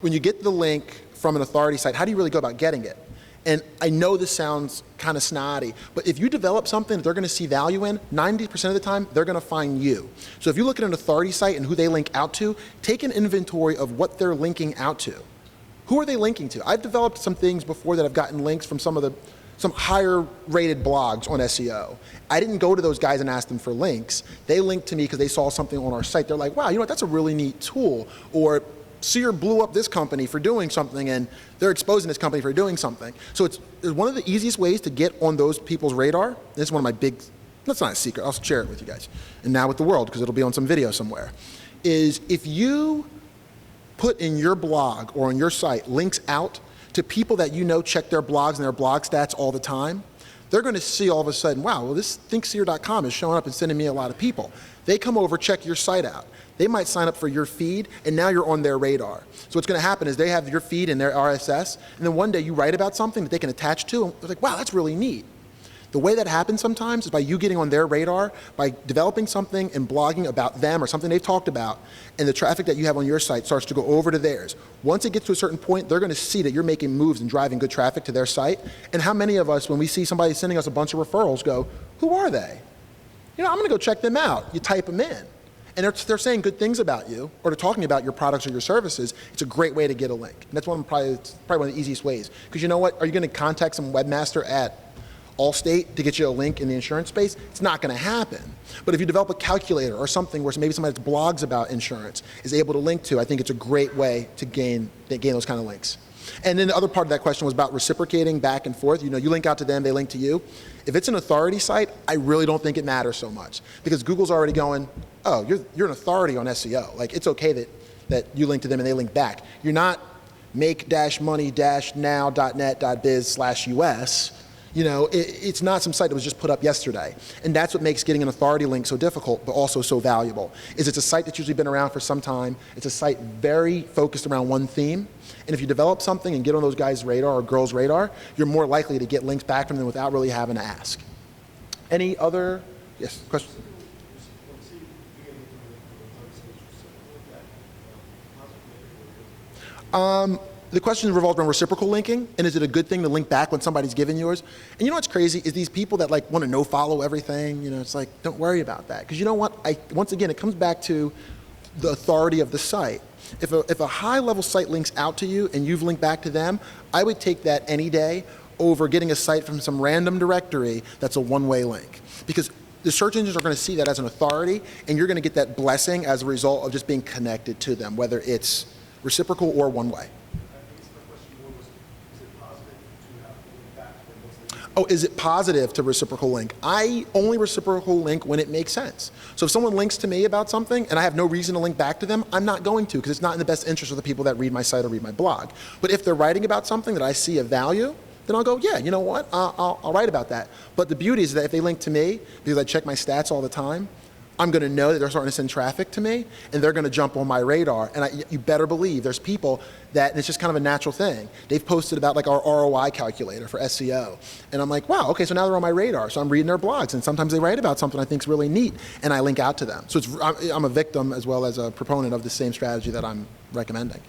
When you get the link from an authority site, how do you really go about getting it? And I know this sounds kind of snotty, but if you develop something that they're going to see value in, 90% of the time, they're going to find you. So if you look at an authority site and who they link out to, take an inventory of what they're linking out to. Who are they linking to? I've developed some things before that I've gotten links from some higher rated blogs on SEO. I didn't go to those guys and ask them for links. They linked to me because they saw something on our site. They're like, wow, you know what, that's a really neat tool. Or Sear blew up this company for doing something and they're exposing this company for doing something. So it's one of the easiest ways to get on those people's radar. This is one of my big, that's not a secret, I'll share it with you guys. And now with the world, because it'll be on some video somewhere, is if you put in your blog or on your site links out to people that you know check their blogs and their blog stats all the time, they're going to see all of a sudden, wow, well, this thinkseer.com is showing up and sending me a lot of people. They come over, check your site out. They might sign up for your feed, and now you're on their radar. So what's going to happen is they have your feed and their RSS, and then one day you write about something that they can attach to, and they're like, wow, that's really neat. The way that happens sometimes is by you getting on their radar, by developing something and blogging about them or something they've talked about, and the traffic that you have on your site starts to go over to theirs. Once it gets to a certain point, they're going to see that you're making moves and driving good traffic to their site. And how many of us, when we see somebody sending us a bunch of referrals, go, who are they? You know, I'm going to go check them out. You type them in. And they're saying good things about you, or they're talking about your products or your services. It's a great way to get a link. And that's probably one of the easiest ways. Because you know what? Are you going to contact some webmaster at Allstate to get you a link in the insurance space? It's not going to happen. But if you develop a calculator or something where maybe somebody that blogs about insurance is able to link to, I think it's a great way to gain those kind of links. And then the other part of that question was about reciprocating back and forth. You know, you link out to them, they link to you. If it's an authority site, I really don't think it matters so much because Google's already going, oh, you're an authority on SEO. Like, it's okay that you link to them and they link back. You're not make-money-now.net.biz/US. You know, it's not some site that was just put up yesterday. And that's what makes getting an authority link so difficult, but also so valuable, is it's a site that's usually been around for some time. It's a site very focused around one theme. And if you develop something and get on those guys' radar or girls' radar, you're more likely to get links back from them without really having to ask. Any other, yes, questions? The question revolved around reciprocal linking, and is it a good thing to link back when somebody's given yours? And you know what's crazy is these people that like want to no-follow everything. You know, it's like, don't worry about that, because you know what? Once again, it comes back to the authority of the site. If a high-level site links out to you and you've linked back to them, I would take that any day over getting a site from some random directory that's a one-way link, because the search engines are going to see that as an authority, and you're going to get that blessing as a result of just being connected to them, whether it's reciprocal or one-way. Oh, is it positive to reciprocal link? I only reciprocal link when it makes sense. So if someone links to me about something and I have no reason to link back to them, I'm not going to, because it's not in the best interest of the people that read my site or read my blog. But if they're writing about something that I see of value, then I'll go, yeah, you know what, I'll write about that. But the beauty is that if they link to me, because I check my stats all the time, I'm going to know that they're starting to send traffic to me, and they're going to jump on my radar. And you better believe there's people that, and it's just kind of a natural thing, they've posted about like our ROI calculator for SEO. And I'm like, wow, okay, so now they're on my radar. So I'm reading their blogs, and sometimes they write about something I think is really neat, and I link out to them. So I'm a victim as well as a proponent of the same strategy that I'm recommending.